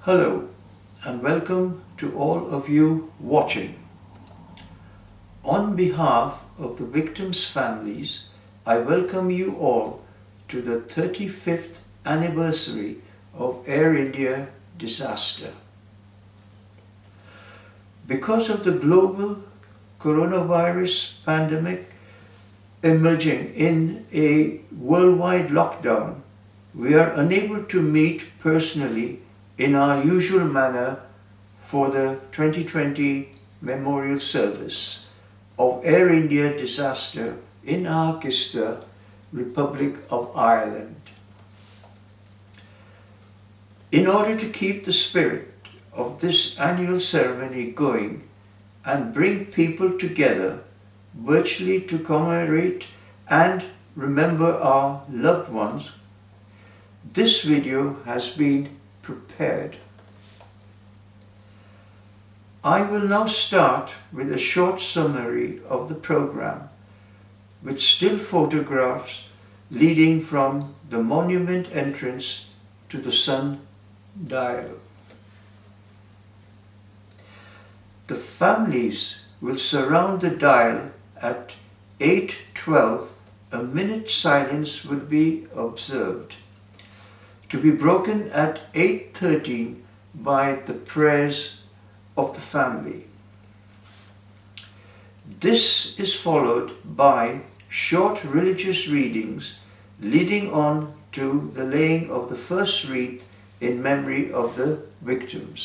Hello and welcome to all of you watching. On behalf of the victims' families, I welcome you all to the 35th anniversary of Air India disaster. Because of the global coronavirus pandemic emerging in a worldwide lockdown, we are unable to meet personally in our usual manner for the 2020 memorial service of Air India disaster in AHAKISTA, Republic of Ireland. In order to keep the spirit of this annual ceremony going and bring people together virtually to commemorate and remember our loved ones, this video has been prepared. I will now start with a short summary of the program with still photographs leading from the monument entrance to the sundial. The families will surround the dial at 8:12. A minute silence will be observed, to be broken at 8:13 by the prayers of the family. This is followed by short religious readings leading on to the laying of the first wreath in memory of the victims.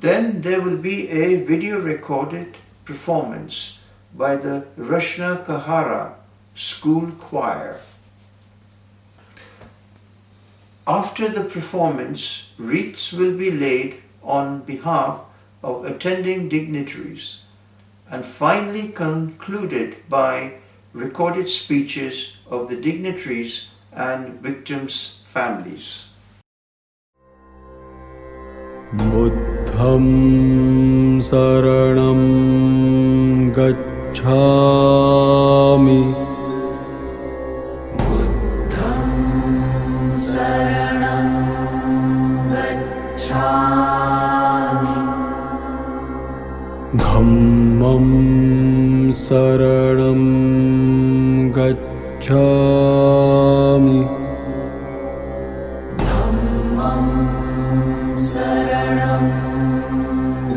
Then there will be a video recorded performance by the Rashna Kahara school choir. After the performance, wreaths will be laid on behalf of attending dignitaries and finally concluded by recorded speeches of the dignitaries and victims' families. Buddham saranam gacchami. Buddham saranam gacchami. Dhammam saranam gacchami. Dhammam saranam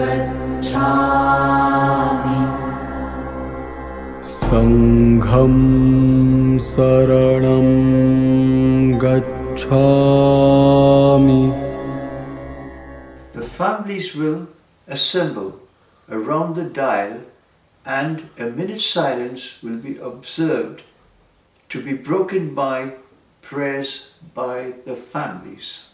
gacchami. Sangham saranam gacchami. The families will assemble around the dial and a minute's silence will be observed, to be broken by prayers by the families.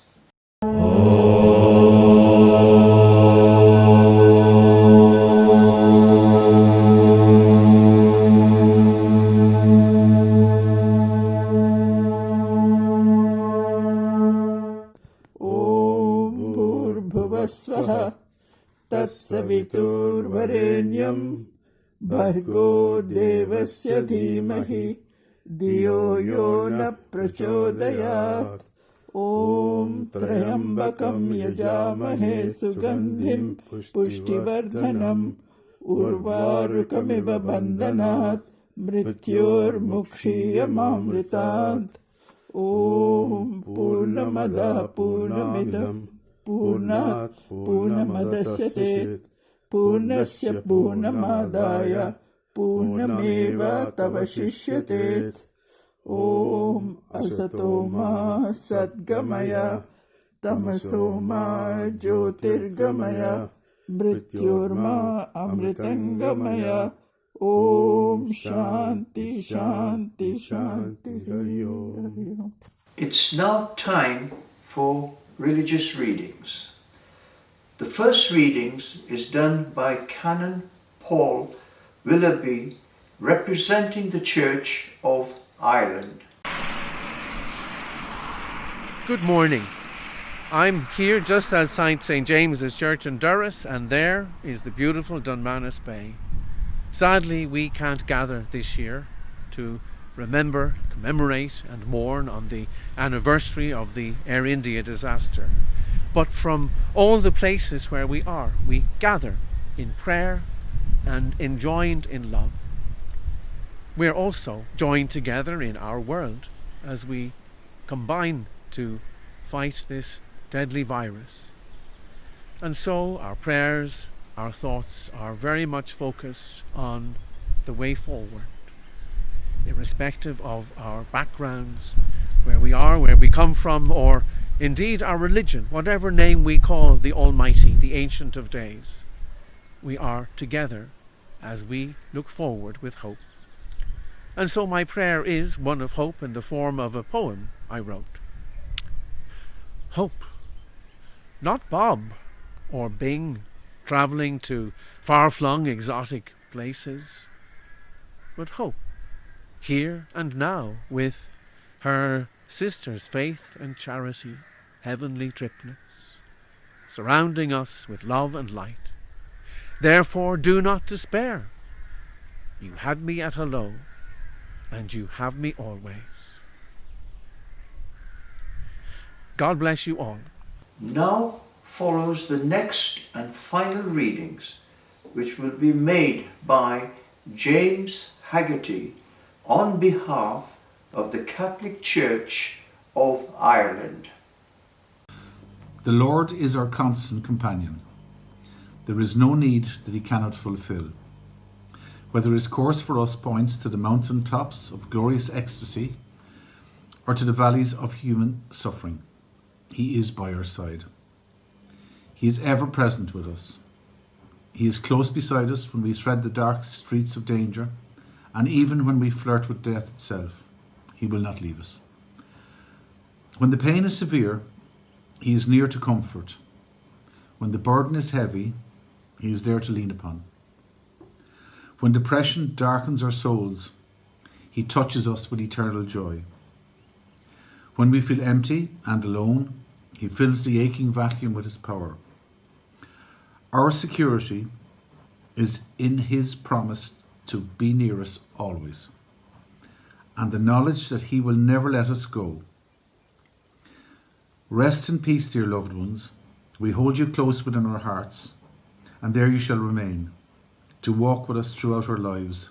ॐ भूर्भुवस्वः तत्सवितुर्वरेण्यं भर्गो देवस्य धीमहि धियो यो न प्रचोदयात्। ॐ त्र्यम्बकं यजामहे सुगन्धिं पुष्टिवर्धनम् उर्वारुकमिव बन्धनात् मृत्योर्मुक्षीयमामृतात्। ॐ पूर्णमदः पूर्णमिदं पूर्णात् पूर्णमुदच्यते पूर्णस्य पूर्णमादाय पूर्णमेवावशिष्यते। ॐ असतो मा सद्गमय तमसो मा ज्योतिर्गमय मृत्योर्मा अमृतंगमय। ॐ शान्ति शान्ति शान्ति हरि ओम्। It's now time for religious readings. The first readings is done by Canon Paul Willoughby, representing the Church of Ireland. Good morning. I'm here just outside St. James's Church in Durras, and there is the beautiful Dunmanus Bay. Sadly, we can't gather this year to remember, commemorate and mourn on the anniversary of the Air India disaster, but from all the places where we are, we gather in prayer and enjoined in love. We're also joined together in our world as we combine to fight this deadly virus. And so our prayers, our thoughts are very much focused on the way forward, irrespective of our backgrounds, where we are, where we come from, or indeed our religion, whatever name we call the Almighty, the Ancient of Days. We are together as we look forward with hope. And so my prayer is one of hope in the form of a poem I wrote. Hope. Not Bob or Bing travelling to far-flung exotic places, but hope, here and now, with her sisters Faith and Charity, heavenly triplets, surrounding us with love and light. Therefore do not despair. You had me at hello, and you have me always. God bless you all. Now follows the next and final readings, which will be made by James Haggerty on behalf of the Catholic Church of Ireland. The Lord is our constant companion. There is no need that he cannot fulfill. Whether his course for us points to the mountain tops of glorious ecstasy or to the valleys of human suffering, he is by our side. He is ever present with us. He is close beside us when we tread the dark streets of danger, and even when we flirt with death itself, he will not leave us. When the pain is severe, he is near to comfort. When the burden is heavy, he is there to lean upon. When depression darkens our souls, he touches us with eternal joy. When we feel empty and alone, he fills the aching vacuum with his power. Our security is in his promise to be near us always, and the knowledge that he will never let us go. Rest in peace, dear loved ones. We hold you close within our hearts, and there you shall remain, to walk with us throughout our lives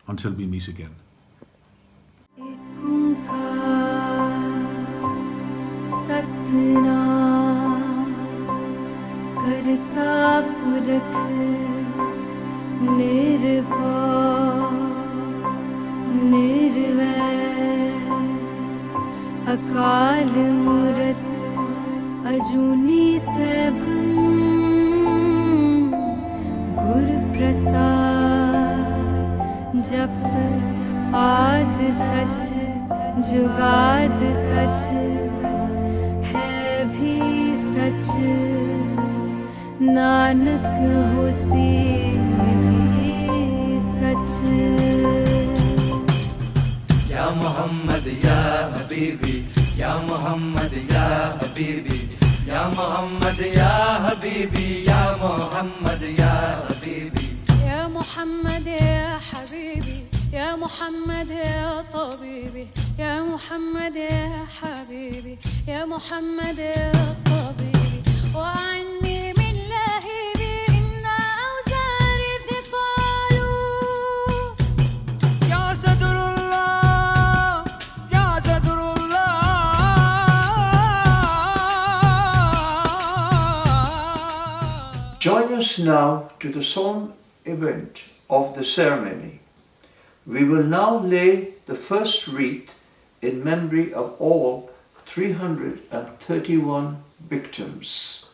until we meet again. अकाल मूरत अजूनी सैभं गुर प्रसाद जप आद सच जुगाद सच है भी सच नानक होसी भी सच या मोहम्मद या हबीबी या मोहम्मद या हबीबी या मोहम्मद या हबीबी या मोहम्मद या हबीबी या मोहम्मद या हबीबी या मोहम्मद या طبيبي يا محمد يا حبيبي يا محمد يا طبيبي وعني من لهيبي إن أوزاري ثقال या सदरुल्लाह या सदरुल्लाह Join us now to the solemn event of the ceremony. We will now lay the first wreath in memory of all 331 victims.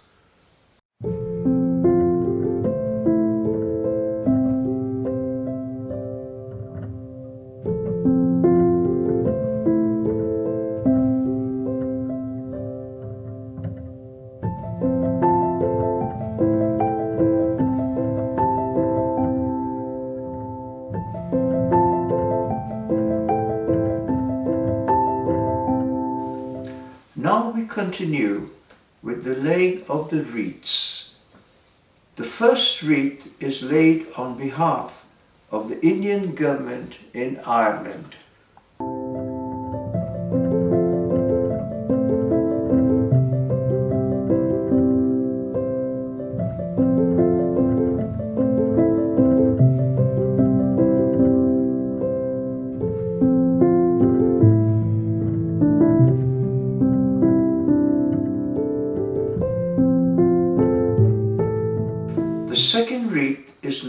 Now we continue with the laying of the wreaths. The first wreath is laid on behalf of the Indian government in Ireland.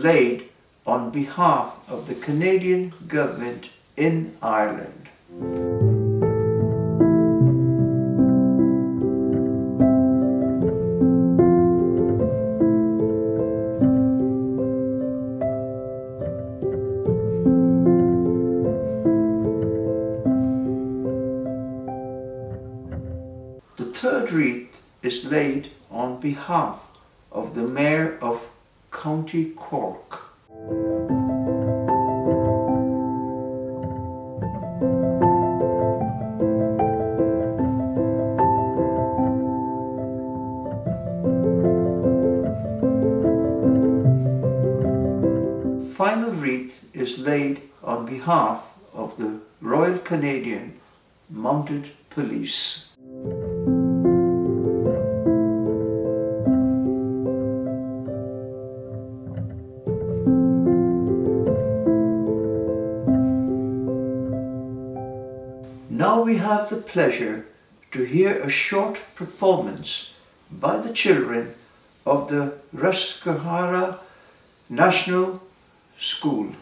laid on behalf of the Canadian government in Ireland. The third wreath is laid on behalf of the Mayor of County Cork. Final wreath is laid on behalf of the Royal Canadian Mounted Police. Now we have the pleasure to hear a short performance by the children of the Raskahara National School.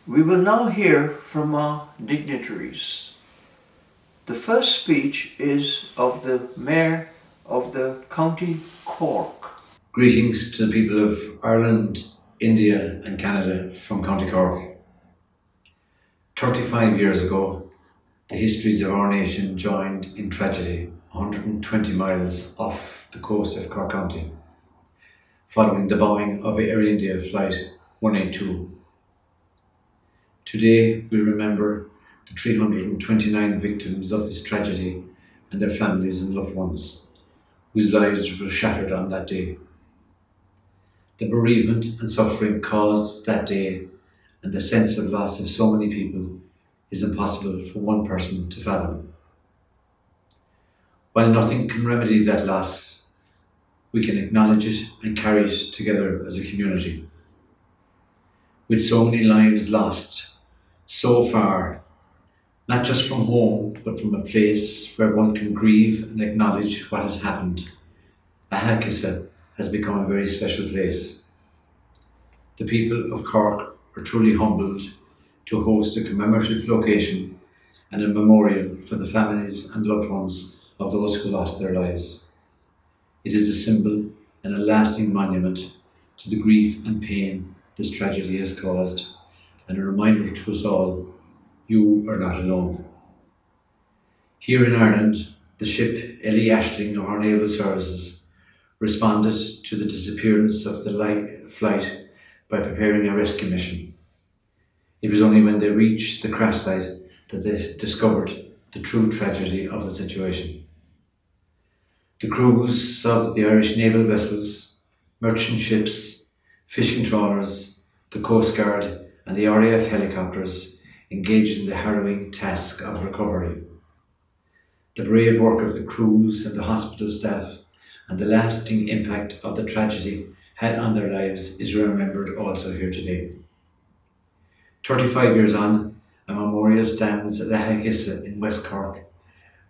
We will now hear from our dignitaries. The first speech is of the Mayor of the County Cork. Greetings to the people of Ireland, India and Canada from County Cork. 35 years ago, the histories of our nation joined in tragedy 120 miles off the coast of Cork County, following the bombing of Air India Flight 182. Today, we remember the 329 victims of this tragedy and their families and loved ones, whose lives were shattered on that day. The bereavement and suffering caused that day and the sense of loss of so many people is impossible for one person to fathom. While nothing can remedy that loss, we can acknowledge it and carry it together as a community. With so many lives lost, so far, not just from home, but from a place where one can grieve and acknowledge what has happened, AHAKISTA has become a very special place. The people of Cork are truly humbled to host a commemorative location and a memorial for the families and loved ones of those who lost their lives. It is a symbol and a lasting monument to the grief and pain this tragedy has caused, and a reminder to us all, you are not alone. Here in Ireland, the ship Ellie Ashling of our Naval Services responded to the disappearance of the flight by preparing a rescue mission. It was only when they reached the crash site that they discovered the true tragedy of the situation. The crews of the Irish naval vessels, merchant ships, fishing trawlers, the Coast Guard and the RAF helicopters engaged in the harrowing task of recovery. The brave work of the crews and the hospital staff and the lasting impact of the tragedy had on their lives is remembered also here today. 35 years on, a memorial stands at AHAKISTA in West Cork,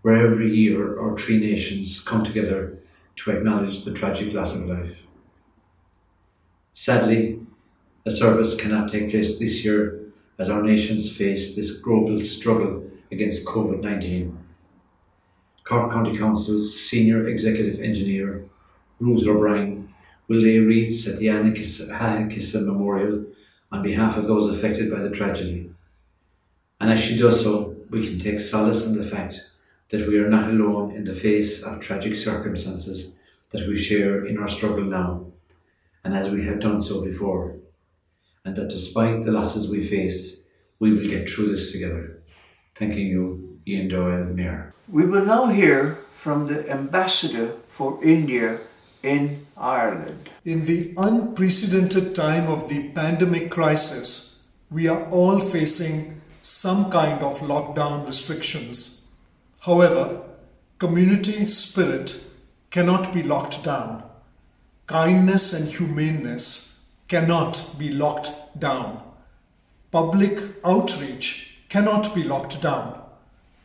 where every year our three nations come together to acknowledge the tragic loss of life. Sadly, a service cannot take place this year as our nations face this global struggle against COVID-19. Cork County Council's Senior Executive Engineer, Ruth O'Brien, will lay wreaths at the AHAKISTA Memorial on behalf of those affected by the tragedy. And as she does so, we can take solace in the fact that we are not alone in the face of tragic circumstances that we share in our struggle now, and as we have done so before, and that despite the losses we face, we will get through this together. Thanking you, Ian Doyle, Mayor. We will now hear from the Ambassador for India in Ireland. In the unprecedented time of the pandemic crisis, we are all facing some kind of lockdown restrictions. However, community spirit cannot be locked down. Kindness and humaneness cannot be locked down. Public outreach cannot be locked down.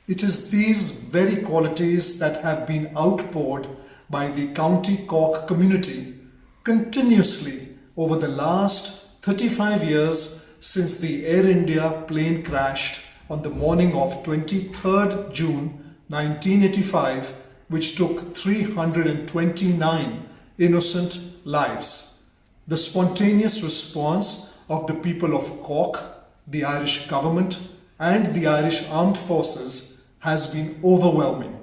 It is these very qualities that have been outpoured by the County Cork community continuously over the last 35 years since the Air India plane crashed on the morning of 23rd June 1985, which took 329 innocent lives. The spontaneous response of the people of Cork, the Irish government, and the Irish Armed Forces has been overwhelming.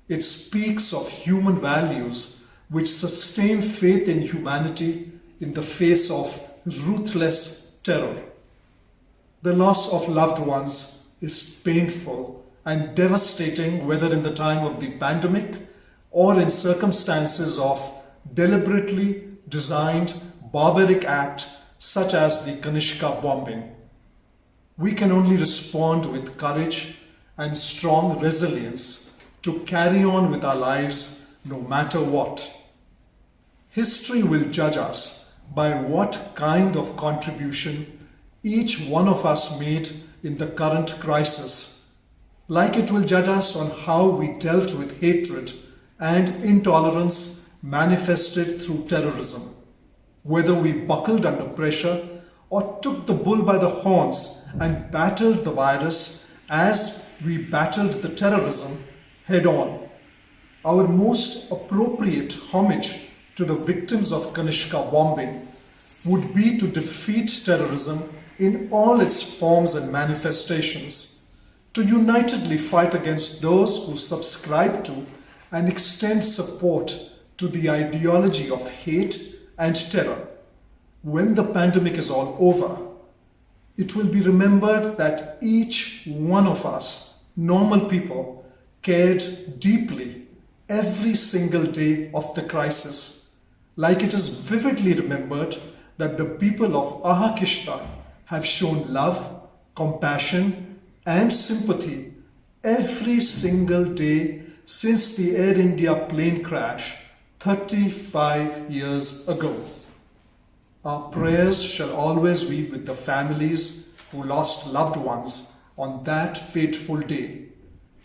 It speaks of human values which sustain faith in humanity in the face of ruthless terror. The loss of loved ones is painful and devastating, whether in the time of the pandemic or in circumstances of deliberately designed barbaric act such as the Kanishka bombing. We can only respond with courage and strong resilience to carry on with our lives no matter what. History will judge us by what kind of contribution each one of us made in the current crisis, like it will judge us on how we dealt with hatred and intolerance manifested through terrorism, whether we buckled under pressure or took the bull by the horns and battled the virus as we battled the terrorism head on. Our most appropriate homage to the victims of Kanishka bombing would be to defeat terrorism in all its forms and manifestations, to unitedly fight against those who subscribe to and extend support to the ideology of hate and terror. When the pandemic is all over, it will be remembered that each one of us, normal people, cared deeply every single day of the crisis, like it is vividly remembered that the people of AHAKISTA have shown love, compassion, and sympathy every single day since the Air India plane crash 35 years ago. Our prayers shall always be with the families who lost loved ones on that fateful day.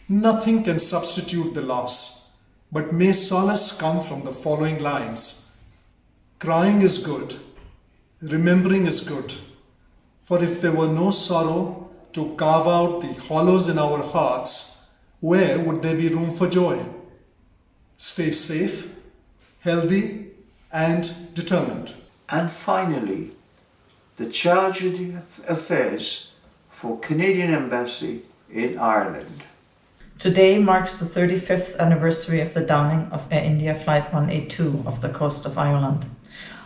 Nothing can substitute the loss. but may solace come from the following lines. Crying is good, remembering is good, for if there were no sorrow to carve out the hollows in our hearts, where would there be room for joy? Stay safe, healthy, and determined. And finally, the Charge d'Affaires for Canadian Embassy in Ireland. Today marks the 35th anniversary of the downing of Air India Flight 182 off the coast of Ireland.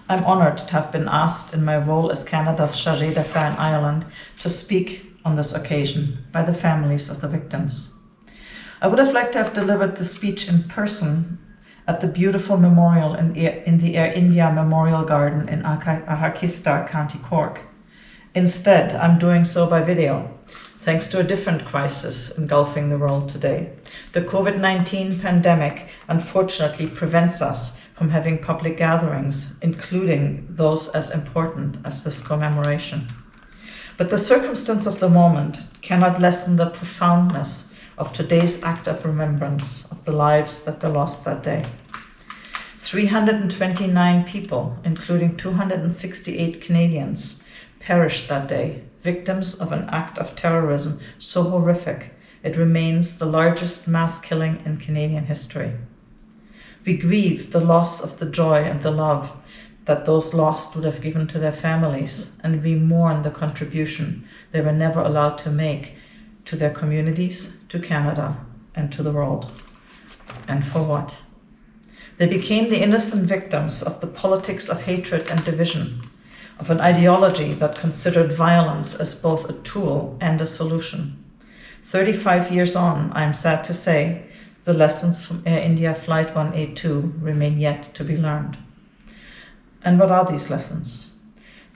I'm honoured to have been asked in my role as Canada's Chargé d'Affaires in Ireland to speak on this occasion by the families of the victims. I would have liked to have delivered the speech in person at the beautiful memorial in the Air India Memorial Garden in AHAKISTA, County Cork. Instead, I'm doing so by video, thanks to a different crisis engulfing the world today. The COVID-19 pandemic unfortunately prevents us from having public gatherings, including those as important as this commemoration. But the circumstance of the moment cannot lessen the profoundness of today's act of remembrance of the lives that were lost that day. 329 people, including 268 Canadians, perished that day, victims of an act of terrorism so horrific it remains the largest mass killing in Canadian history. We grieve the loss of the joy and the love that those lost would have given to their families, and we mourn the contribution they were never allowed to make to their communities, to Canada, and to the world. And for what? They became the innocent victims of the politics of hatred and division, of an ideology that considered violence as both a tool and a solution. 35 years on, I'm sad to say, the lessons from Air India Flight 182 remain yet to be learned. And what are these lessons?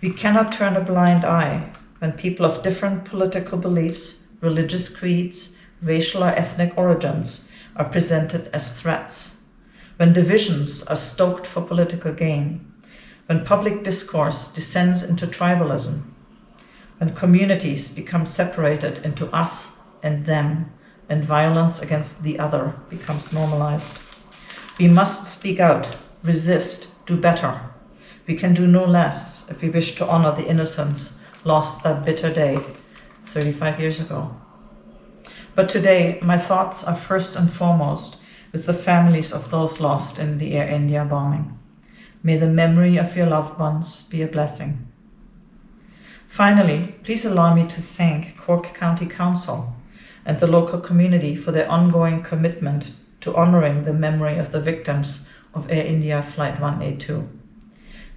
We cannot turn a blind eye when people of different political beliefs, religious creeds, racial or ethnic origins are presented as threats, when divisions are stoked for political gain, when public discourse descends into tribalism, when communities become separated into us and them, and violence against the other becomes normalized. We must speak out, resist, do better. We can do no less if we wish to honor the innocents lost that bitter day 35 years ago. But today, my thoughts are first and foremost with the families of those lost in the Air India bombing. May the memory of your loved ones be a blessing. Finally, please allow me to thank Cork County Council and the local community for their ongoing commitment to honoring the memory of the victims of Air India Flight 182.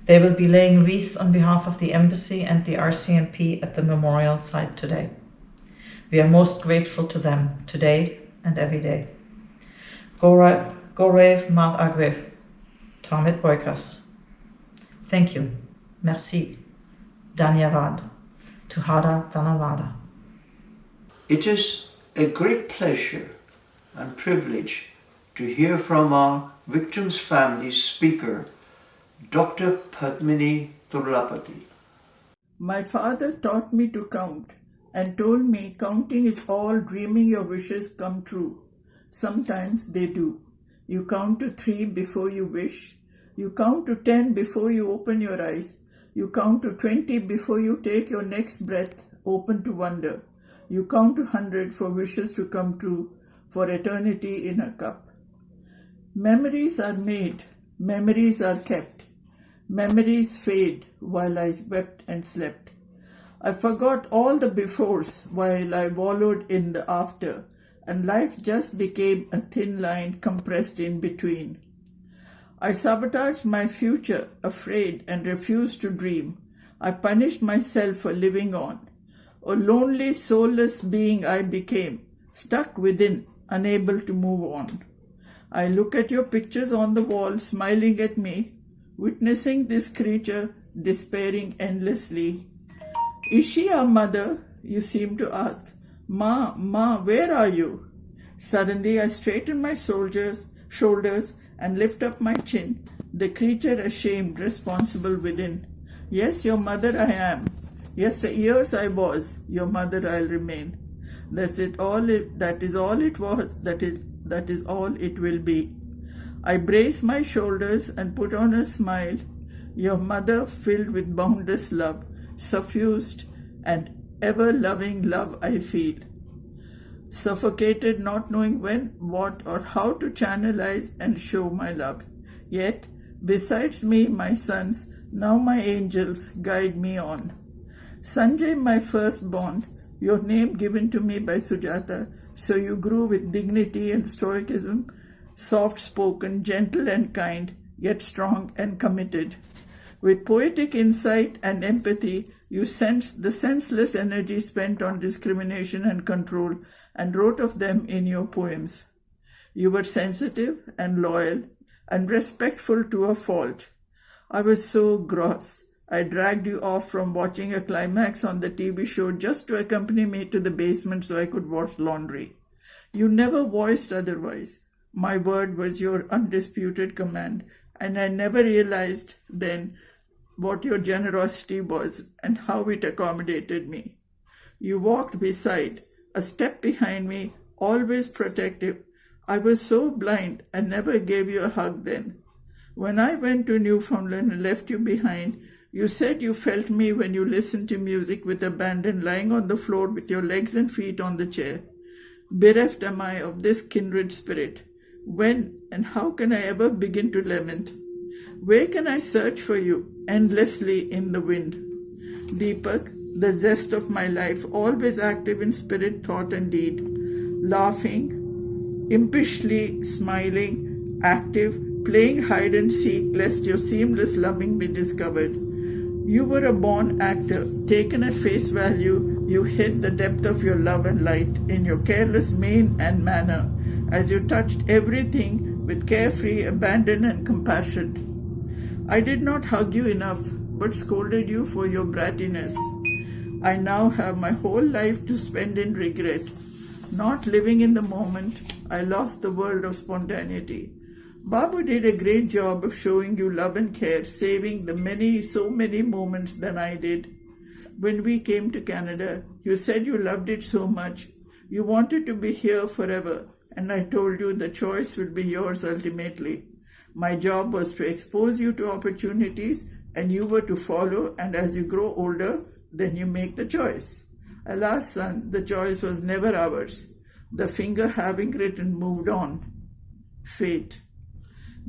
They will be laying wreaths on behalf of the Embassy and the RCMP at the memorial site today. We are most grateful to them today and every day. Gorev Mad Agrev, Tamit Boykas. Thank you. Merci. Dhanyavad. Tuhada Dhanavada. It is a great pleasure and privilege to hear from our victims' families speaker, Dr. Padmini Turlapati. My father taught me to count and told me counting is all dreaming your wishes come true. Sometimes they do. You count to 3 before you wish. You count to 10 before you open your eyes. You count to 20 before you take your next breath, open to wonder. You count to 100 for wishes to come true, for eternity in a cup. Memories are made, memories are kept. Memories fade while I wept and slept. I forgot all the befores while I wallowed in the after, and life just became a thin line compressed in between. I sabotaged my future, afraid, and refused to dream. I punished myself for living on. A lonely, soulless being I became, stuck within, unable to move on. I look at your pictures on the wall, smiling at me, witnessing this creature despairing endlessly. Is she our mother? You seem to ask. Ma, where are you? Suddenly I straighten my shoulders and lift up my chin, the creature ashamed, responsible within. Yes, your mother I am. Yes, the years I was, your mother I'll remain. That is all it was, that is all it will be. I braced my shoulders and put on a smile. Your mother, filled with boundless love, suffused and ever-loving love I feel. Suffocated, not knowing when, what, or how to channelize and show my love. Yet, besides me, my sons, now my angels, guide me on. Sanjay, my firstborn, your name given to me by Sujata, so you grew with dignity and stoicism, soft-spoken, gentle and kind, yet strong and committed. With poetic insight and empathy, you sensed the senseless energy spent on discrimination and control and wrote of them in your poems. You were sensitive and loyal and respectful to a fault. I was so gross. I dragged you off from watching a climax on the TV show just to accompany me to the basement so I could wash laundry. You never voiced otherwise. My word was your undisputed command, and I never realized then what your generosity was and how it accommodated me. You walked beside, a step behind me, always protective. I was so blind I never gave you a hug then. When I went to Newfoundland and left you behind, you said you felt me when you listened to music with abandon, lying on the floor with your legs and feet on the chair. Bereft am I of this kindred spirit. When and how can I ever begin to lament? Where can I search for you endlessly in the wind? Deepak, the zest of my life, always active in spirit, thought and deed, laughing, impishly smiling, active, playing hide and seek lest your seamless loving be discovered. You were a born actor, taken at face value. You hid the depth of your love and light in your careless mien and manner as you touched everything with carefree abandon and compassion. I did not hug you enough, but scolded you for your brattiness. I now have my whole life to spend in regret. Not living in the moment, I lost the world of spontaneity. Babu did a great job of showing you love and care, saving the so many moments than I did. When we came to Canada, you said you loved it so much. You wanted to be here forever, and I told you the choice will be yours ultimately. My job was to expose you to opportunities, and you were to follow, and as you grow older, then you make the choice. Alas, son, the choice was never ours. The finger having written moved on. Fate.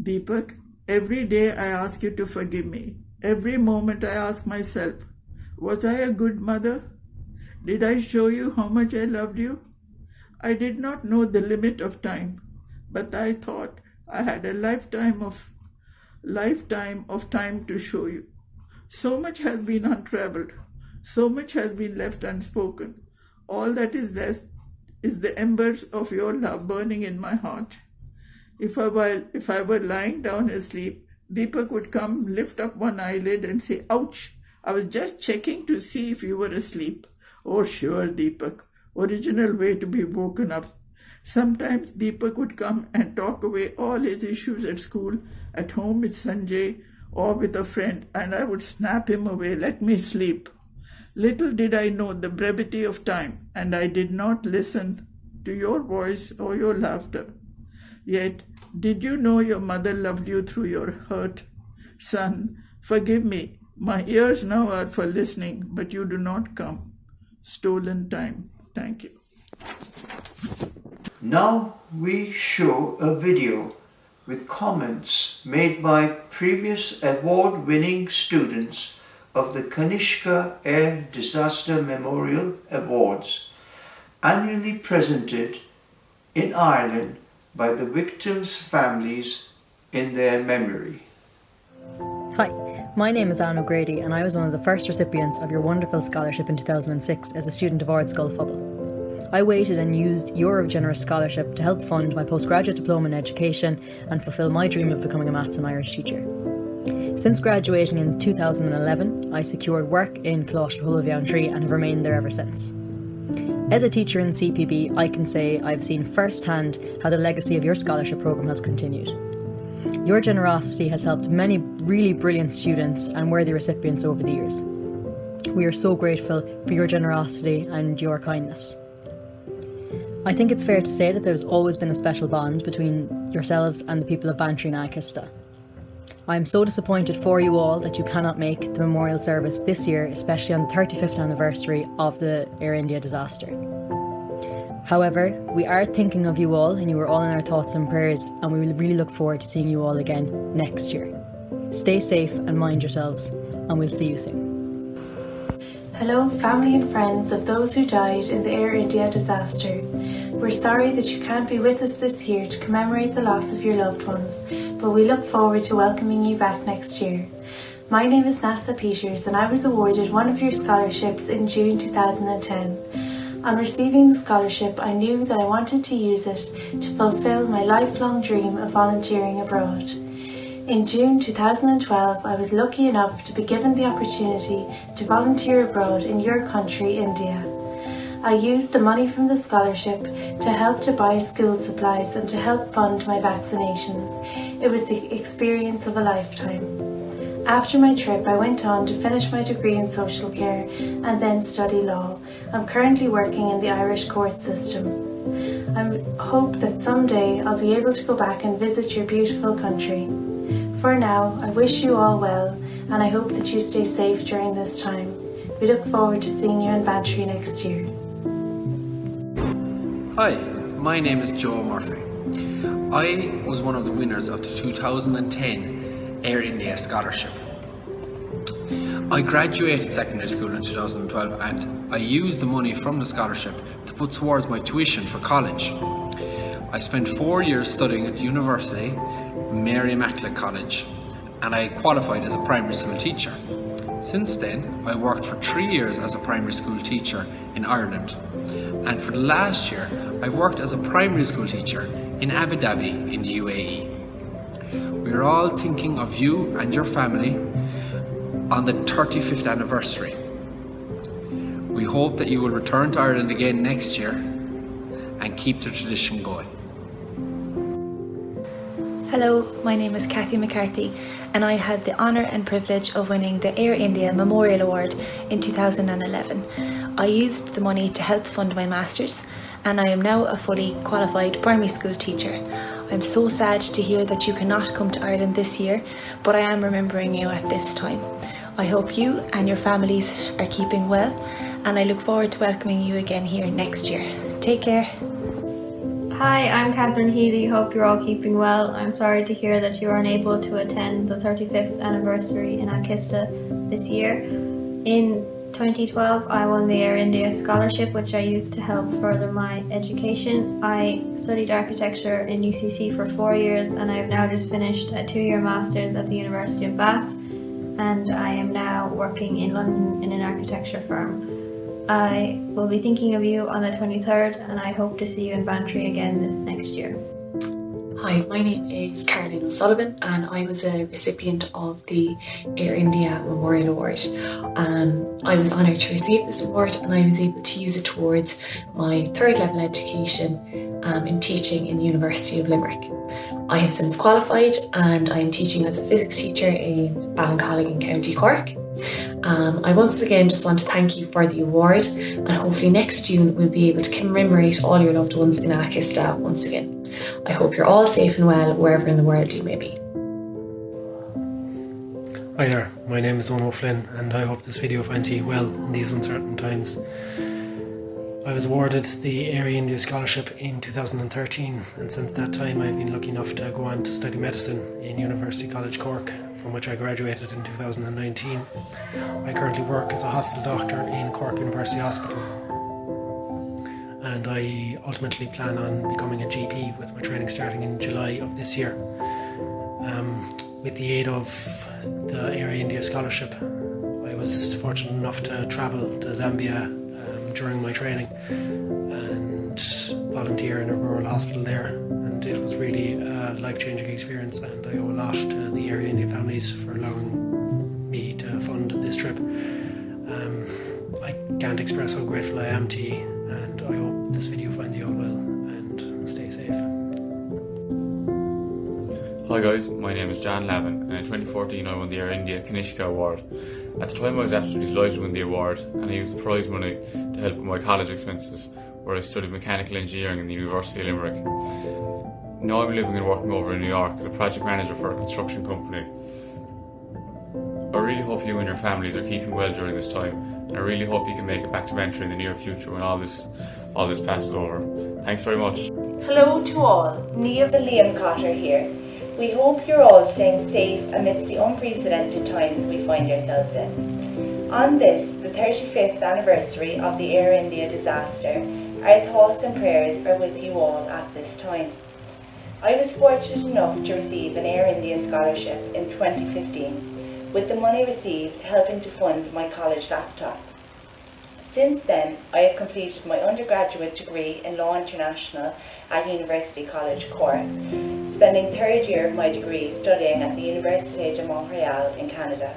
Deepak, every day I ask you to forgive me. Every moment I ask myself, was I a good mother? Did I show you how much I loved you? I did not know the limit of time, but I thought I had a lifetime of time to show you. So much has been untraveled. So much has been left unspoken. All that is left is the embers of your love burning in my heart. If I were lying down asleep, Deepak would come, lift up one eyelid and say, "Ouch, I was just checking to see if you were asleep." Oh, sure, Deepak, original way to be woken up. Sometimes Deepak would come and talk away all his issues at school, at home with Sanjay, or with a friend, and I would snap him away, "Let me sleep." Little did I know the brevity of time, and I did not listen to your voice or your laughter. Yet, did you know your mother loved you through your hurt? Son, forgive me. My ears now are for listening, but you do not come. Stolen time. Thank you. Now we show a video with comments made by previous award-winning students of the Kanishka Air Disaster Memorial Awards, annually presented in Ireland by the victims' families in their memory. Hi, my name is Anne O'Grady and I was one of the first recipients of your wonderful scholarship in 2006 as a student of Ard Scoil I waited and used your generous scholarship to help fund my postgraduate diploma in education and fulfil my dream of becoming a maths and Irish teacher. Since graduating in 2011, I secured work in Bantry and have remained there ever since. As a teacher in CPB, I can say I've seen firsthand how the legacy of your scholarship programme has continued. Your generosity has helped many really brilliant students and worthy recipients over the years. We are so grateful for your generosity and your kindness. I think it's fair to say that there's always been a special bond between yourselves and the people of Bantry and AHAKISTA. I am so disappointed for you all that you cannot make the memorial service this year, especially on the 35th anniversary of the Air India disaster. However, we are thinking of you all, and you are all in our thoughts and prayers, and we will really look forward to seeing you all again next year. Stay safe and mind yourselves, and we'll see you soon. Hello, family and friends of those who died in the Air India disaster. We're sorry that you can't be with us this year to commemorate the loss of your loved ones, but we look forward to welcoming you back next year. My name is Nasa Peters, and I was awarded one of your scholarships in June 2010. On receiving the scholarship, I knew that I wanted to use it to fulfill my lifelong dream of volunteering abroad. In June 2012, I was lucky enough to be given the opportunity to volunteer abroad in your country, India. I used the money from the scholarship to help to buy school supplies and to help fund my vaccinations. It was the experience of a lifetime. After my trip, I went on to finish my degree in social care and then study law. I'm currently working in the Irish court system. I hope that someday I'll be able to go back and visit your beautiful country. For now, I wish you all well, and I hope that you stay safe during this time. We look forward to seeing you in Bantry next year. Hi, my name is Joe Murphy. I was one of the winners of the 2010 Air India Scholarship. I graduated secondary school in 2012, and I used the money from the scholarship to put towards my tuition for college. I spent 4 years studying at the university, Mary Immaculate College, and I qualified as a primary school teacher. Since then, I worked for 3 years as a primary school teacher in Ireland, and for the last year, I've worked as a primary school teacher in Abu Dhabi in the UAE. We are all thinking of you and your family on the 35th anniversary. We hope that you will return to Ireland again next year and keep the tradition going. Hello, my name is Kathy McCarthy, and I had the honour and privilege of winning the Air India Memorial Award in 2011. I used the money to help fund my Masters, and I am now a fully qualified primary school teacher. I'm so sad to hear that you cannot come to Ireland this year, but I am remembering you at this time. I hope you and your families are keeping well, and I look forward to welcoming you again here next year. Take care. Hi, I'm Catherine Healy. Hope you're all keeping well. I'm sorry to hear that you are unable to attend the 35th anniversary in AHAKISTA this year. In 2012, I won the Air India Scholarship, which I used to help further my education. I studied architecture in UCC for 4 years, and I have now just finished a 2-year Masters at the University of Bath, and I am now working in London in an architecture firm. I will be thinking of you on the 23rd, and I hope to see you in Bantry again this next year. Hi, my name is Caroline O'Sullivan, and I was a recipient of the Air India Memorial Award. I was honoured to receive this award, and I was able to use it towards my 3rd level education in teaching in the University of Limerick. I have since qualified, and I am teaching as a physics teacher in Ballincollig in County Cork. I once again just want to thank you for the award, and hopefully next June we'll be able to commemorate all your loved ones in AHAKISTA once again. I hope you're all safe and well wherever in the world you may be. Hi there, my name is Owen O'Flynn, and I hope this video finds you well in these uncertain times. I was awarded the Air India Scholarship in 2013, and since that time I've been lucky enough to go on to study medicine in University College Cork, from which I graduated in 2019. I currently work as a hospital doctor in Cork University Hospital, and I ultimately plan on becoming a GP with my training starting in July of this year. With the aid of the Air India Scholarship, I was fortunate enough to travel to Zambia during my training and volunteer in a rural hospital there, and it was really a life-changing experience, and I owe a lot to the Air India families for allowing me to fund this trip. I can't express how grateful I am to you, and I hope this video finds you all well, and stay safe. Hi guys, my name is John Lavin, and in 2014 I won the Air India Kanishka Award. At the time I was absolutely delighted to win the award, and I used the prize money to help with my college expenses, where I studied mechanical engineering in the University of Limerick. Now I'm living and working over in New York as a project manager for a construction company. I really hope you and your families are keeping well during this time, and I really hope you can make it back to Bantry in the near future when all this passes over. Thanks very much. Hello to all, Niamh and Liam Cotter here. We hope you're all staying safe amidst the unprecedented times we find ourselves in. On this, the 35th anniversary of the Air India disaster, our thoughts and prayers are with you all at this time. I was fortunate enough to receive an Air India scholarship in 2015, with the money received helping to fund my college laptop. Since then, I have completed my undergraduate degree in Law International at University College Cork, spending third year of my degree studying at the Université de Montréal in Canada.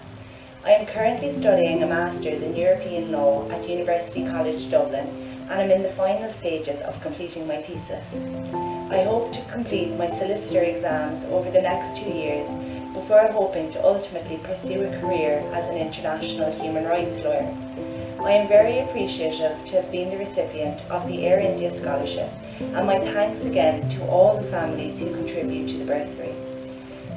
I am currently studying a Master's in European Law at University College Dublin, and I'm in the final stages of completing my thesis. I hope to complete my solicitor exams over the next 2 years before hoping to ultimately pursue a career as an international human rights lawyer. I am very appreciative to have been the recipient of the Air India Scholarship, and my thanks again to all the families who contribute to the bursary.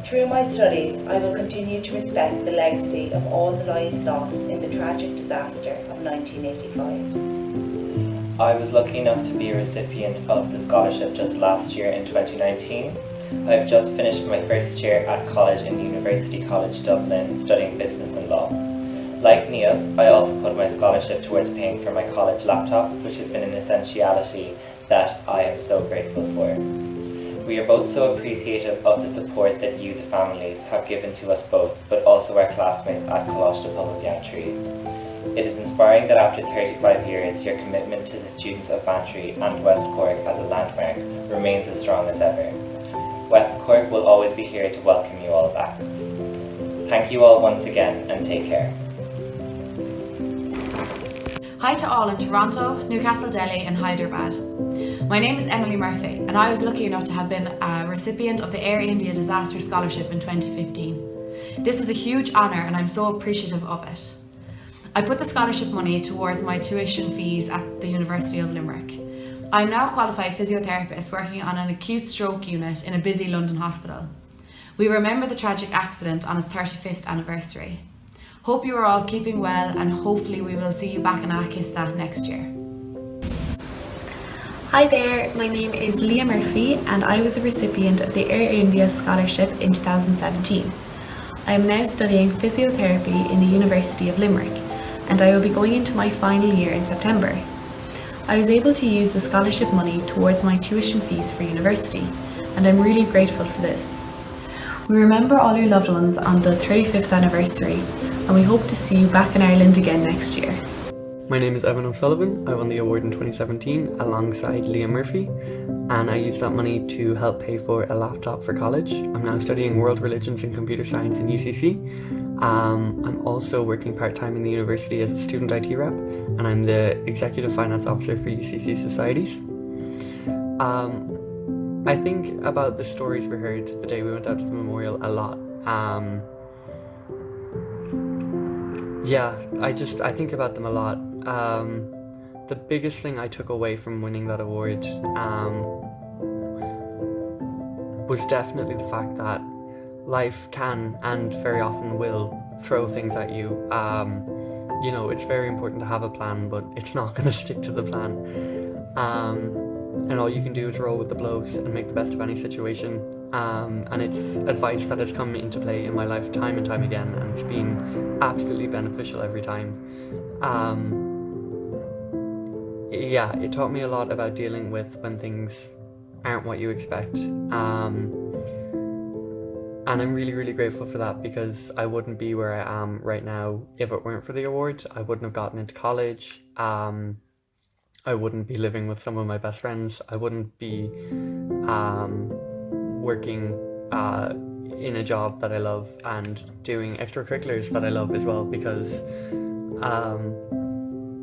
Through my studies, I will continue to respect the legacy of all the lives lost in the tragic disaster of 1985. I was lucky enough to be a recipient of the scholarship just last year in 2019. I've just finished my first year at college in University College Dublin studying business and law. Like Niamh, I also put my scholarship towards paying for my college laptop, which has been an essentiality that I am so grateful for. We are both so appreciative of the support that you, the families, have given to us both, but also our classmates at College Public Bantry. It is inspiring that after 35 years, your commitment to the students of Bantry and West Cork as a landmark remains as strong as ever. West Cork will always be here to welcome you all back. Thank you all once again, and take care. Hi to all in Toronto, Newcastle, Delhi and Hyderabad. My name is Emily Murphy and I was lucky enough to have been a recipient of the Air India Disaster Scholarship in 2015. This was a huge honour and I'm so appreciative of it. I put the scholarship money towards my tuition fees at the University of Limerick. I am now a qualified physiotherapist working on an acute stroke unit in a busy London hospital. We remember the tragic accident on its 35th anniversary. Hope you are all keeping well and hopefully we will see you back in AHAKISTA next year. Hi there, my name is Leah Murphy and I was a recipient of the Air India Scholarship in 2017. I am now studying physiotherapy in the University of Limerick and I will be going into my final year in September. I was able to use the scholarship money towards my tuition fees for university and I'm really grateful for this. We remember all your loved ones on the 35th anniversary and we hope to see you back in Ireland again next year. My name is Evan O'Sullivan. I won the award in 2017 alongside Liam Murphy and I used that money to help pay for a laptop for college. I'm now studying World Religions and Computer Science in UCC. I'm also working part-time in the university as a student IT rep and I'm the Executive Finance Officer for UCC Societies. I think about the stories we heard the day we went out to the memorial a lot. I think about them a lot. The biggest thing I took away from winning that award was definitely the fact that life can and very often will throw things at you. It's very important to have a plan, but it's not going to stick to the plan. And all you can do is roll with the blows and make the best of any situation. And it's advice that has come into play in my life time and time again, and it's been absolutely beneficial every time. It taught me a lot about dealing with when things aren't what you expect. And I'm really, really grateful for that because I wouldn't be where I am right now if it weren't for the award. I wouldn't have gotten into college. I wouldn't be living with some of my best friends. I wouldn't be working in a job that I love and doing extracurriculars that I love as well because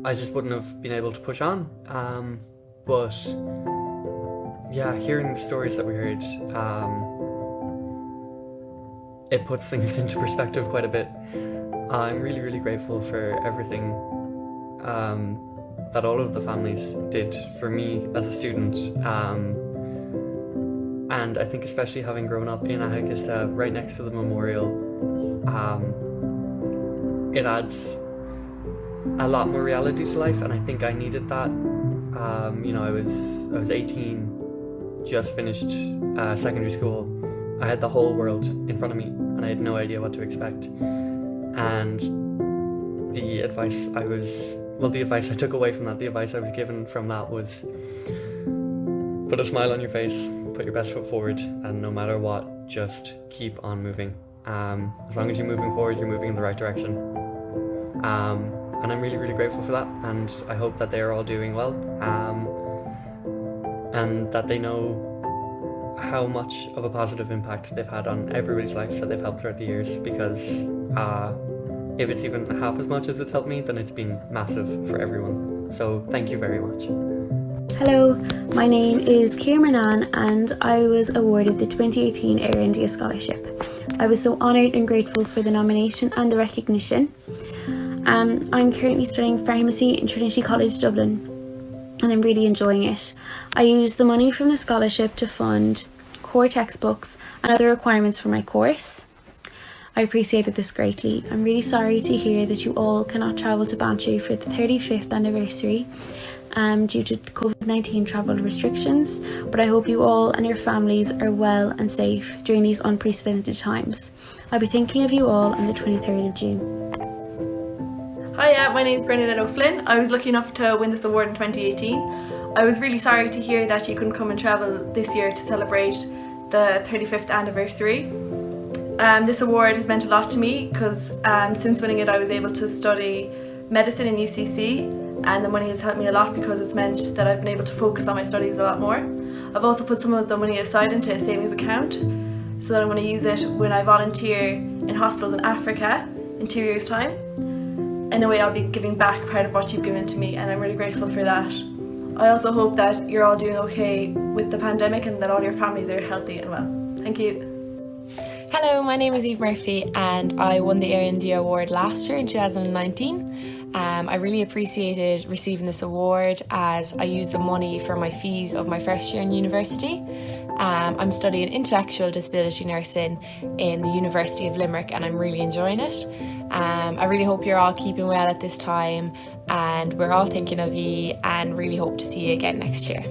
I just wouldn't have been able to push on. Hearing the stories that we heard, it puts things into perspective quite a bit. I'm really, really grateful for everything that all of the families did for me as a student. And I think especially having grown up in AHAKISTA right next to the memorial, it adds a lot more reality to life, and I think I needed that. I was 18, just finished secondary school. I had the whole world in front of me and I had no idea what to expect. And the advice I took away from that, the advice I was given from that was put a smile on your face, put your best foot forward, and no matter what, just keep on moving. As long as you're moving forward, you're moving in the right direction. And I'm really, really grateful for that, and I hope that they are all doing well, and that they know how much of a positive impact they've had on everybody's life that they've helped throughout the years, because if it's even half as much as it's helped me, then it's been massive for everyone. So thank you very much. Hello, my name is Kieran Renan and I was awarded the 2018 Air India Scholarship. I was so honoured and grateful for the nomination and the recognition. I'm currently studying pharmacy in Trinity College Dublin and I'm really enjoying it. I used the money from the scholarship to fund core textbooks and other requirements for my course. I appreciated this greatly. I'm really sorry to hear that you all cannot travel to Bantry for the 35th anniversary due to COVID-19 travel restrictions, but I hope you all and your families are well and safe during these unprecedented times. I'll be thinking of you all on the 23rd of June. Hiya, my name is Bernadette O'Flynn. I was lucky enough to win this award in 2018. I was really sorry to hear that you couldn't come and travel this year to celebrate the 35th anniversary. This award has meant a lot to me because since winning it I was able to study medicine in UCC, and the money has helped me a lot because it's meant that I've been able to focus on my studies a lot more. I've also put some of the money aside into a savings account so that I'm going to use it when I volunteer in hospitals in Africa in 2 years' time. In a way I'll be giving back part of what you've given to me, and I'm really grateful for that. I also hope that you're all doing okay with the pandemic and that all your families are healthy and well. Thank you. Hello, my name is Eve Murphy and I won the Air India Award last year in 2019. I really appreciated receiving this award as I used the money for my fees of my first year in university. I'm studying intellectual disability nursing in the University of Limerick and I'm really enjoying it. I really hope you're all keeping well at this time and we're all thinking of you and really hope to see you again next year.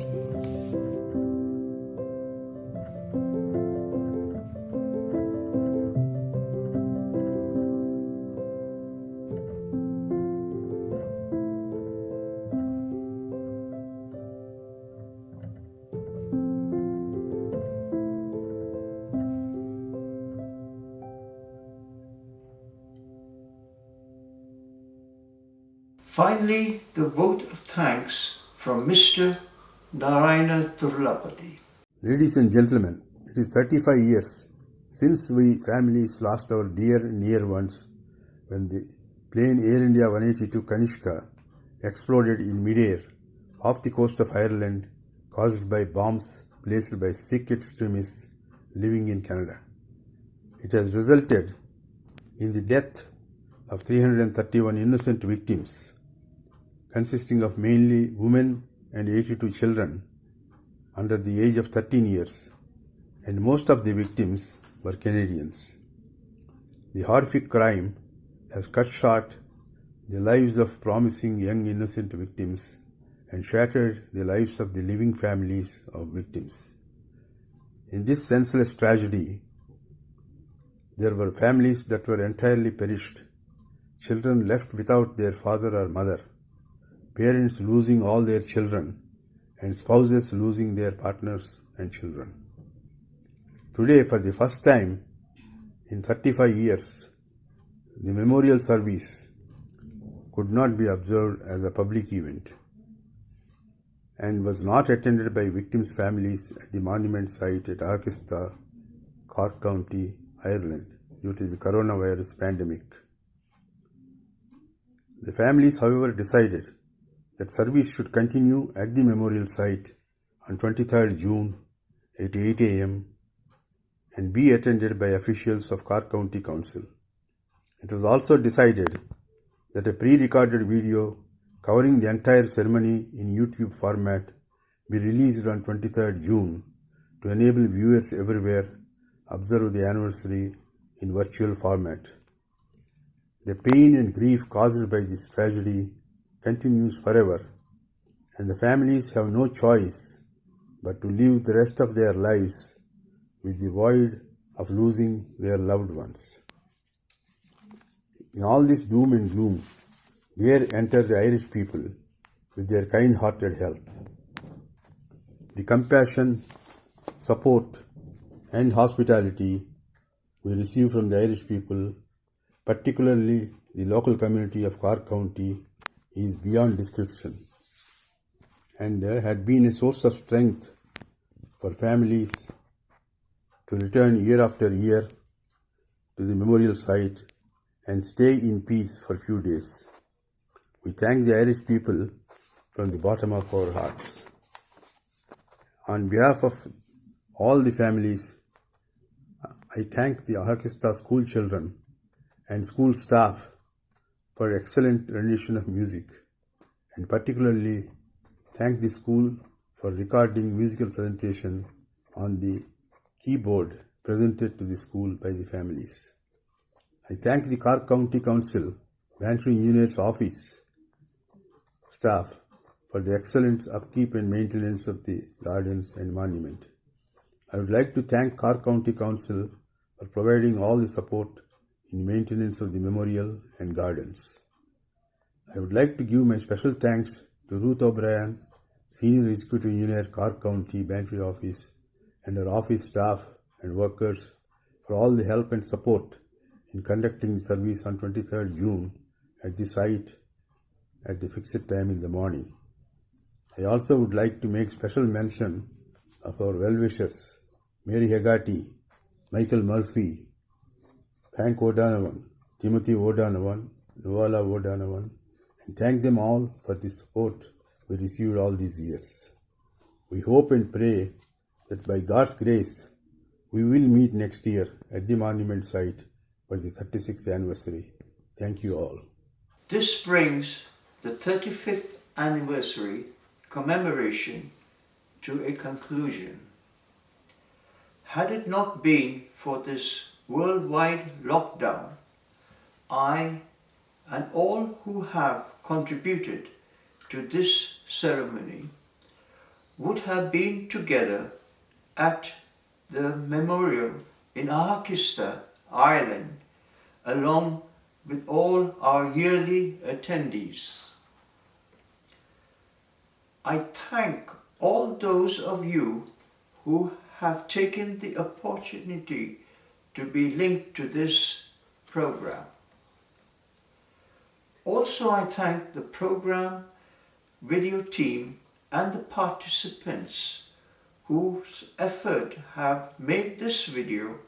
Finally, the vote of thanks from Mr. Narayana Turlapati. Ladies and gentlemen, it is 35 years since we families lost our dear near ones when the plane Air India 182 Kanishka exploded in midair off the coast of Ireland, caused by bombs placed by Sikh extremists living in Canada. It has resulted in the death of 331 innocent victims, consisting of mainly women and 82 children under the age of 13 years, and most of the victims were Canadians. The horrific crime has cut short the lives of promising young innocent victims and shattered the lives of the living families of victims. In this senseless tragedy, there were families that were entirely perished, children left without their father or mother, parents losing all their children, and spouses losing their partners and children. Today, for the first time in 35 years, the memorial service could not be observed as a public event and was not attended by victims' families at the monument site at AHAKISTA, Cork County, Ireland, due to the coronavirus pandemic. The families, however, decided that service should continue at the memorial site on 23rd June at 8 a.m. and be attended by officials of Cork County Council. It was also decided that a pre-recorded video covering the entire ceremony in YouTube format, be released on 23rd June to enable viewers everywhere observe the anniversary in virtual format. The pain and grief caused by this tragedy continues forever, and the families have no choice but to live the rest of their lives with the void of losing their loved ones. In all this doom and gloom, there enter the Irish people with their kind-hearted help. The compassion, support, and hospitality we receive from the Irish people, particularly the local community of Cork County, is beyond description, and had been a source of strength for families to return year after year to the memorial site and stay in peace for a few days. We thank the Irish people from the bottom of our hearts. On behalf of all the families, I thank the AHAKISTA school children and school staff for excellent rendition of music, and particularly thank the school for recording musical presentation on the keyboard presented to the school by the families. I thank the Cork County Council, Bantry Engineer's Office staff for the excellent upkeep and maintenance of the gardens and monument. I would like to thank Cork County Council for providing all the support in maintenance of the memorial and gardens. I would like to give my special thanks to Ruth O'Brien, Senior Executive Engineer, Cork County Bantry Office, and her office staff and workers for all the help and support in conducting the service on 23rd June at the site at the fixed time in the morning. I also would like to make special mention of our well-wishers, Mary Hagati, Michael Murphy, Frank O'Donovan, Timothy O'Donovan, Nuala O'Donovan, and thank them all for the support we received all these years. We hope and pray that by God's grace, we will meet next year at the monument site for the 36th anniversary. Thank you all. This brings the 35th anniversary commemoration to a conclusion. Had it not been for this worldwide lockdown, I and all who have contributed to this ceremony would have been together at the memorial in AHAKISTA, Ireland, along with all our yearly attendees. I thank all those of you who have taken the opportunity to be linked to this program. Also, I thank the program video team and the participants whose effort have made this video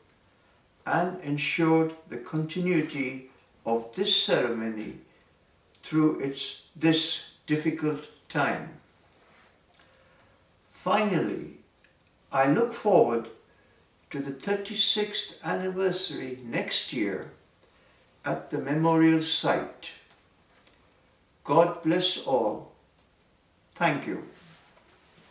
and ensured the continuity of this ceremony through this difficult time. Finally, I look forward to the 36th anniversary next year at the memorial site. God bless all. Thank you.